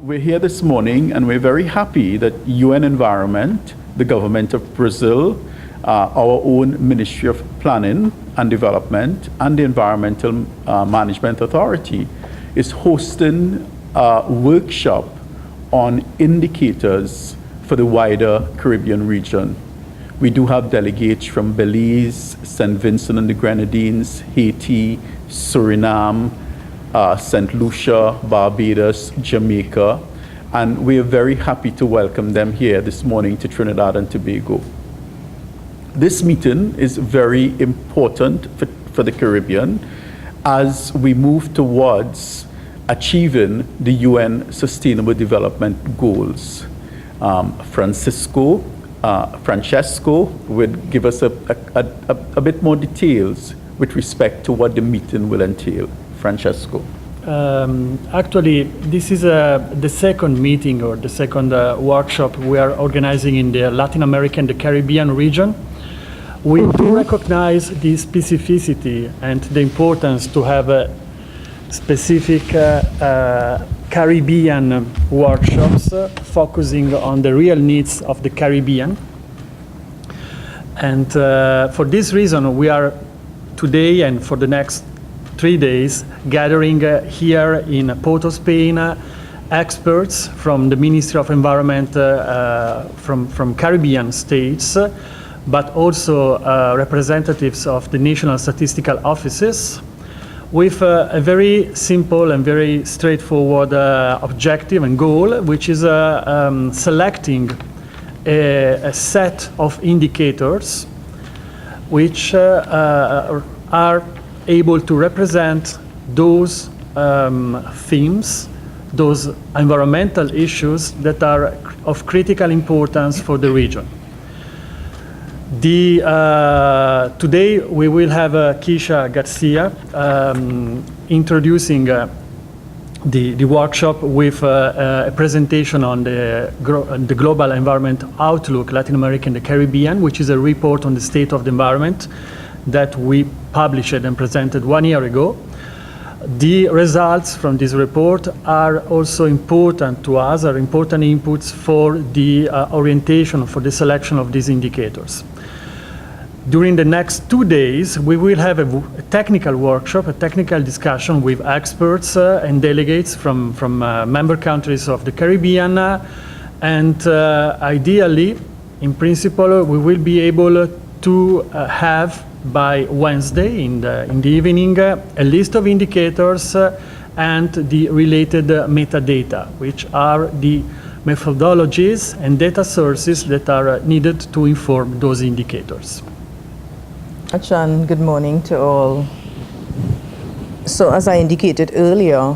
We're here this morning and we're very happy that UN Environment, the government of Brazil, our own Ministry of Planning and Development, and the Environmental Management Authority is hosting a workshop on indicators for the wider Caribbean region. We do have delegates from Belize, St. Vincent and the Grenadines, Haiti, Suriname, St. Lucia, Barbados, Jamaica, and we are very happy to welcome them here this morning to Trinidad and Tobago. This meeting is very important for the Caribbean as we move towards achieving the UN Sustainable Development Goals. Francesco would give us a bit more details with respect to what the meeting will entail. Francesco. Actually, this is the second meeting or the second workshop we are organizing in the Latin American, the Caribbean region. We do recognize the specificity and the importance to have a specific Caribbean workshops focusing on the real needs of the Caribbean. And for this reason, we are today and for the next 3 days gathering here in Porto, Spain, experts from the Ministry of Environment from Caribbean states, but also representatives of the National Statistical Offices, with a very simple and very straightforward objective and goal, which is selecting a set of indicators which are able to represent those themes, those environmental issues that are of critical importance for the region. Today we will have Keisha Garcia introducing the workshop with a presentation on the Global Environment Outlook, Latin America and the Caribbean, which is a report on the state of the environment that we published and presented 1 year ago. The results from this report are also important to us, are important inputs for the orientation, for the selection of these indicators. During the next 2 days, we will have a technical workshop, a technical discussion with experts and delegates from member countries of the Caribbean. And ideally, in principle, we will be able to have by Wednesday in the evening a list of indicators and the related metadata, which are the methodologies and data sources that are needed to inform those indicators. Achan, good morning to all. So as I indicated earlier,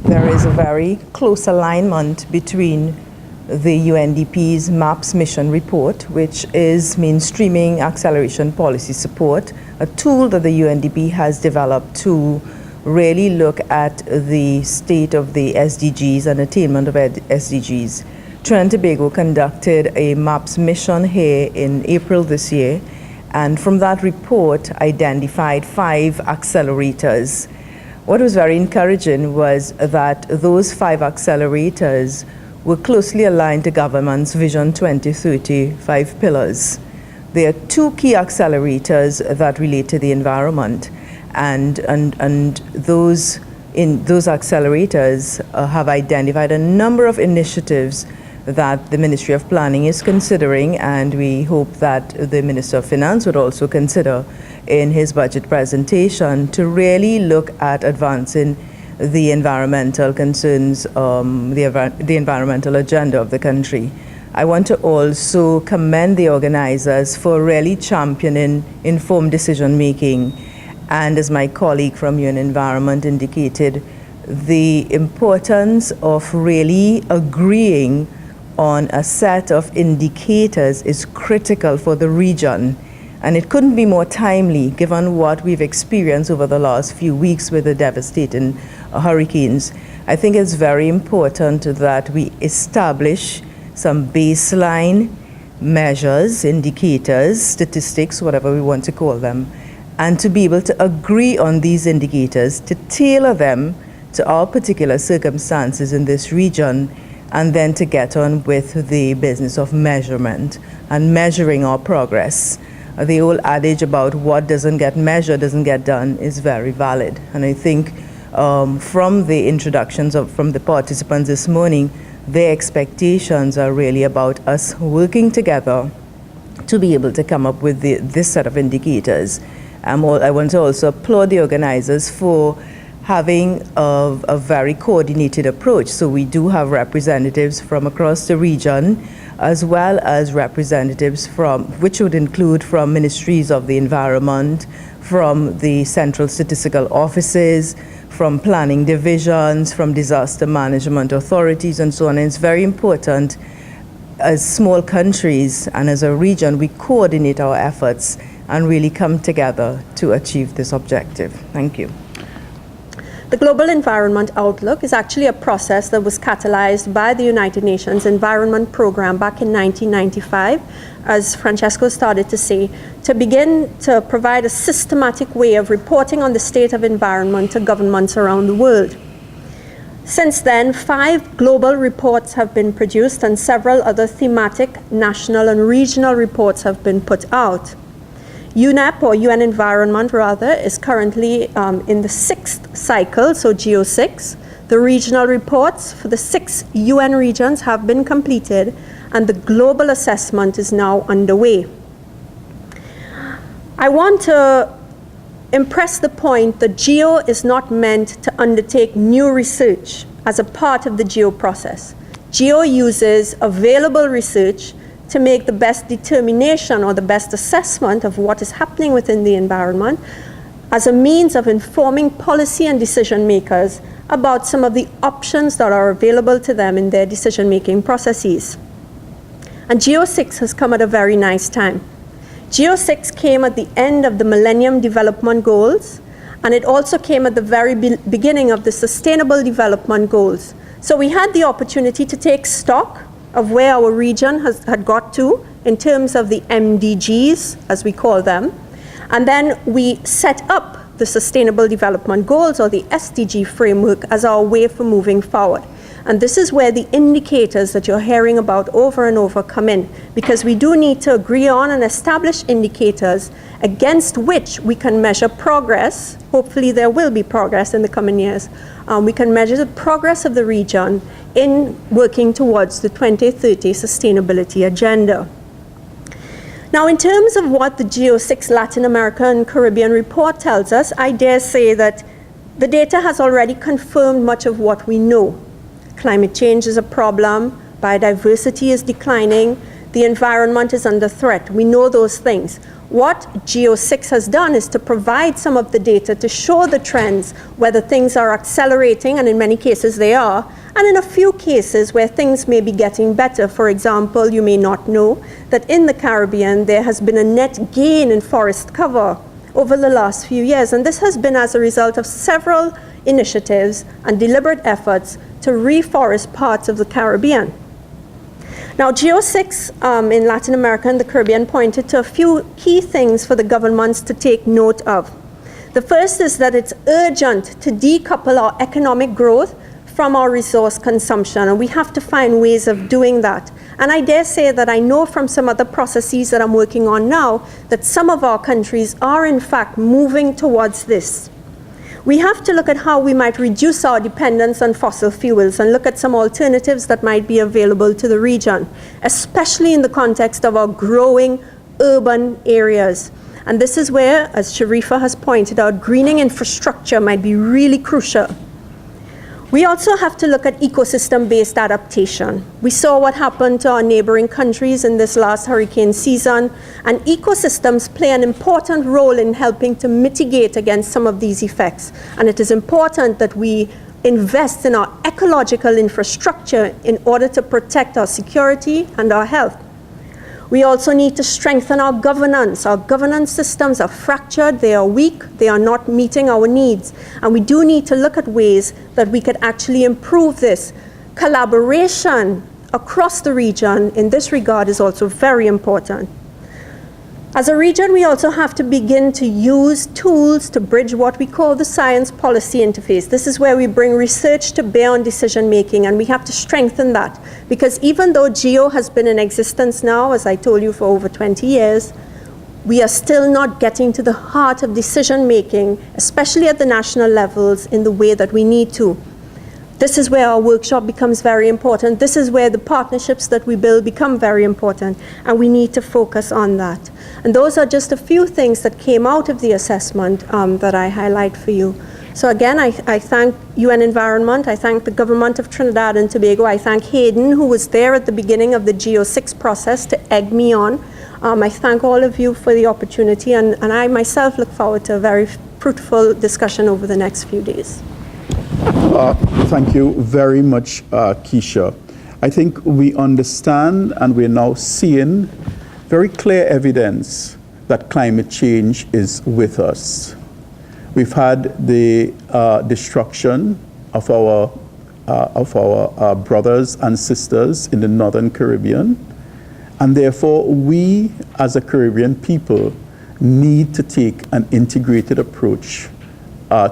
there is a very close alignment between the UNDP's MAPS mission report, which is mainstreaming acceleration policy support, a tool that the UNDP has developed to really look at the state of the SDGs and attainment of SDGs. Trinidad and Tobago conducted a MAPS mission here in April this year, and from that report identified 5 accelerators. What was very encouraging was that those 5 accelerators were closely aligned to government's Vision 2030 5 pillars. There are 2 key accelerators that relate to the environment, and those accelerators have identified a number of initiatives that the Ministry of Planning is considering, and we hope that the Minister of Finance would also consider in his budget presentation to really look at advancing the environmental concerns, the environmental agenda of the country. I want to also commend the organizers for really championing informed decision making, and as my colleague from UN Environment indicated, the importance of really agreeing on a set of indicators is critical for the region. And it couldn't be more timely given what we've experienced over the last few weeks with the devastating hurricanes. I think it's very important that we establish some baseline measures, indicators, statistics, whatever we want to call them, and to be able to agree on these indicators, to tailor them to our particular circumstances in this region, and then to get on with the business of measurement and measuring our progress. The old adage about what doesn't get measured doesn't get done is very valid. And I think from the introductions from the participants this morning, their expectations are really about us working together to be able to come up with this set of indicators. I want to also applaud the organizers for having a very coordinated approach. So we do have representatives from across the region, as well as representatives which would include from ministries of the environment, from the central statistical offices, from planning divisions, from disaster management authorities, and so on. And it's very important as small countries and as a region, we coordinate our efforts and really come together to achieve this objective. Thank you. The Global Environment Outlook is actually a process that was catalyzed by the United Nations Environment Program back in 1995, as Francesco started to say, to begin to provide a systematic way of reporting on the state of environment to governments around the world. Since then, 5 global reports have been produced and several other thematic, national and regional reports have been put out. UNEP, or UN Environment rather, is currently in the 6th cycle, so GEO 6. The regional reports for the 6 UN regions have been completed and the global assessment is now underway. I want to impress the point that GEO is not meant to undertake new research as a part of the GEO process. GEO uses available research to make the best determination or the best assessment of what is happening within the environment as a means of informing policy and decision makers about some of the options that are available to them in their decision-making processes. And GEO 6 has come at a very nice time. GEO 6 came at the end of the Millennium Development Goals, and it also came at the very beginning of the Sustainable Development Goals. So we had the opportunity to take stock of where our region had got to in terms of the MDGs, as we call them, and then we set up the Sustainable Development Goals, or the SDG framework, as our way for moving forward. And this is where the indicators that you're hearing about over and over come in, because we do need to agree on and establish indicators against which we can measure progress. Hopefully there will be progress in the coming years. We can measure the progress of the region in working towards the 2030 sustainability agenda. Now, in terms of what the GEO 6 Latin America and Caribbean report tells us, I dare say that the data has already confirmed much of what we know. Climate change is a problem, biodiversity is declining, the environment is under threat. We know those things. What GEO 6 has done is to provide some of the data to show the trends, whether things are accelerating, and in many cases they are, and in a few cases where things may be getting better. For example, you may not know that in the Caribbean there has been a net gain in forest cover over the last few years, and this has been as a result of several initiatives and deliberate efforts to reforest parts of the Caribbean. Now, GEO 6 in Latin America and the Caribbean pointed to a few key things for the governments to take note of. The first is that it's urgent to decouple our economic growth from our resource consumption, and we have to find ways of doing that. And I dare say that I know from some other processes that I'm working on now that some of our countries are in fact moving towards this. We have to look at how we might reduce our dependence on fossil fuels and look at some alternatives that might be available to the region, especially in the context of our growing urban areas. And this is where, as Sharifa has pointed out, greening infrastructure might be really crucial. We also have to look at ecosystem-based adaptation. We saw what happened to our neighboring countries in this last hurricane season, and ecosystems play an important role in helping to mitigate against some of these effects. And it is important that we invest in our ecological infrastructure in order to protect our security and our health. We also need to strengthen our governance. Our governance systems are fractured, they are weak, they are not meeting our needs. And we do need to look at ways that we could actually improve this. Collaboration across the region in this regard is also very important. As a region, we also have to begin to use tools to bridge what we call the science-policy interface. This is where we bring research to bear on decision-making, and we have to strengthen that. Because even though GEO has been in existence now, as I told you, for over 20 years, we are still not getting to the heart of decision-making, especially at the national levels, in the way that we need to. This is where our workshop becomes very important. This is where the partnerships that we build become very important, and we need to focus on that. And those are just a few things that came out of the assessment that I highlight for you. So again, I thank UN Environment, I thank the government of Trinidad and Tobago, I thank Hayden, who was there at the beginning of the GEO6 process to egg me on. I thank all of you for the opportunity, and I myself look forward to a very fruitful discussion over the next few days. Thank you very much, Keisha. I think we understand and we're now seeing very clear evidence that climate change is with us. We've had the destruction of our brothers and sisters in the Northern Caribbean, and therefore we as a Caribbean people need to take an integrated approach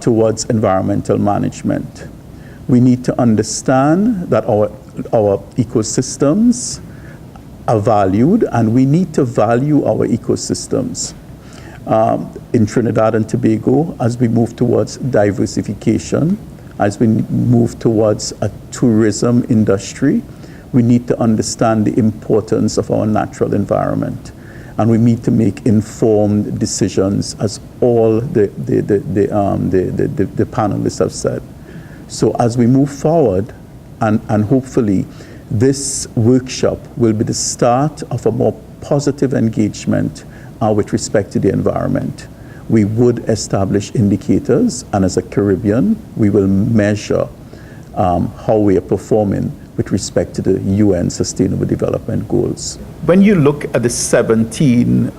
towards environmental management. We need to understand that our ecosystems are valued, and we need to value our ecosystems. In Trinidad and Tobago, as we move towards diversification, as we move towards a tourism industry, we need to understand the importance of our natural environment. And we need to make informed decisions, as all the panelists have said. So as we move forward, and hopefully this workshop will be the start of a more positive engagement with respect to the environment. We would establish indicators, and as a Caribbean, we will measure how we are performing with respect to the UN Sustainable Development Goals. When you look at the 17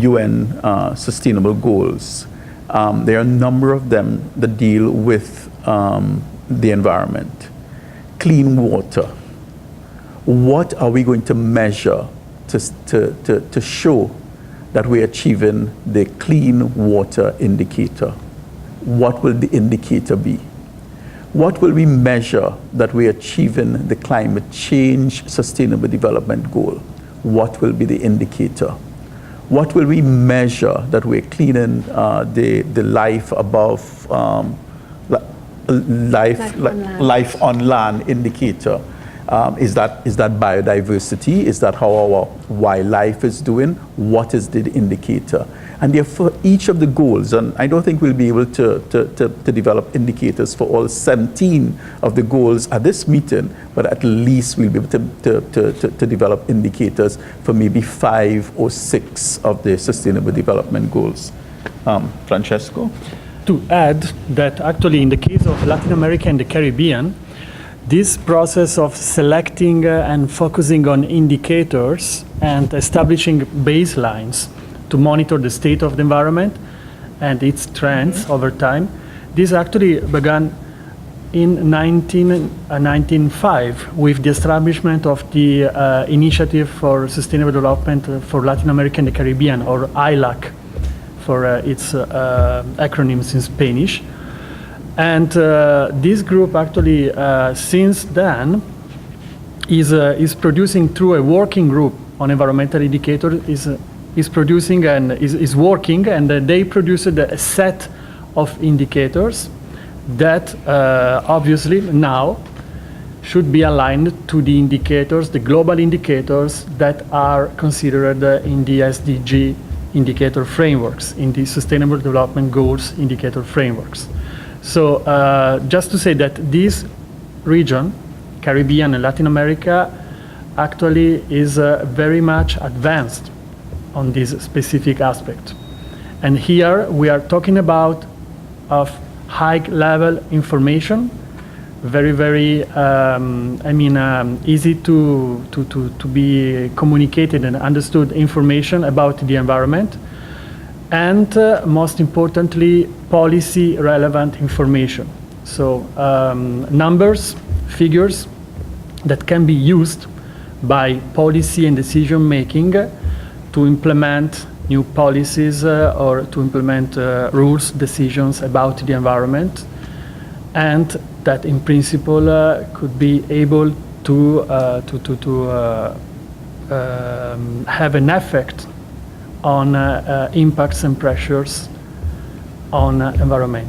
UN Sustainable Goals, there are a number of them that deal with the environment. Clean water. What are we going to measure to show that we're achieving the clean water indicator? What will the indicator be? What will we measure that we're achieving the climate change sustainable development goal? What will be the indicator? What will we measure that we're cleaning the life above, life on land indicator? Is that biodiversity? Is that how our wildlife is doing? What is the indicator? And therefore, each of the goals, and I don't think we'll be able to develop indicators for all 17 of the goals at this meeting, but at least we'll be able to develop indicators for maybe 5 or 6 of the Sustainable Development Goals. Francesco? To add that actually in the case of Latin America and the Caribbean, this process of selecting and focusing on indicators and establishing baselines to monitor the state of the environment and its trends over time, this actually began in 1995 with the establishment of the Initiative for Sustainable Development for Latin America and the Caribbean, or ILAC for its acronyms in Spanish. And this group actually, since then, is producing through a working group on environmental indicators, is producing and is working, and they produced a set of indicators that obviously now should be aligned to the indicators, the global indicators that are considered in the SDG indicator frameworks, in the Sustainable Development Goals indicator frameworks. So just to say that this region, Caribbean and Latin America, actually is very much advanced on this specific aspect. And here we are talking about of high-level information, very, very, easy to be communicated and understood information about the environment, and most importantly, policy-relevant information. So numbers, figures that can be used by policy and decision-making to implement new policies or to implement rules, decisions about the environment, and that in principle could be able to have an effect on impacts and pressures on environment.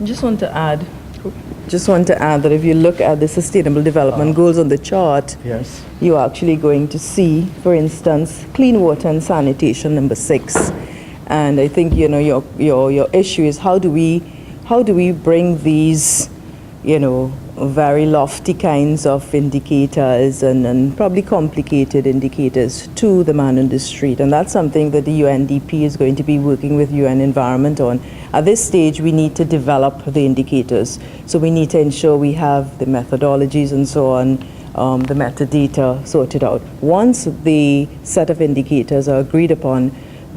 Just want to add that if you look at the Sustainable Development Goals on the chart, Yes. you're actually going to see, for instance, clean water and sanitation, number 6. And I think, you know, your issue is how do we bring these, you know, very lofty kinds of indicators and probably complicated indicators to the man in the street. And that's something that the UNDP is going to be working with UN Environment on. At this stage, we need to develop the indicators. So we need to ensure we have the methodologies and so on, the metadata sorted out. Once the set of indicators are agreed upon,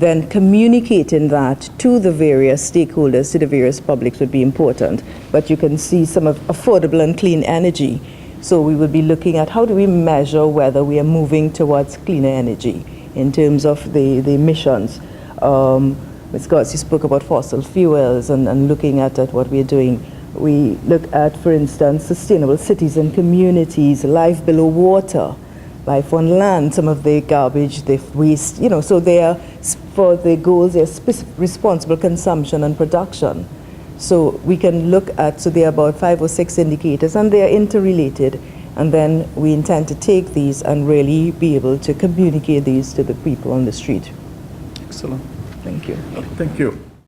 then communicating that to the various stakeholders, to the various publics would be important. But you can see some of affordable and clean energy. So we will be looking at how do we measure whether we are moving towards cleaner energy in terms of the emissions. Ms. Scott, you spoke about fossil fuels and looking at what we're doing. We look at, for instance, sustainable cities and communities, life below water, life on land, some of the garbage, the waste, you know, so they are, for the goals, they're responsible consumption and production. So we can look at, so there are about 5 or 6 indicators and they are interrelated. And then we intend to take these and really be able to communicate these to the people on the street. Excellent. Thank you. Thank you.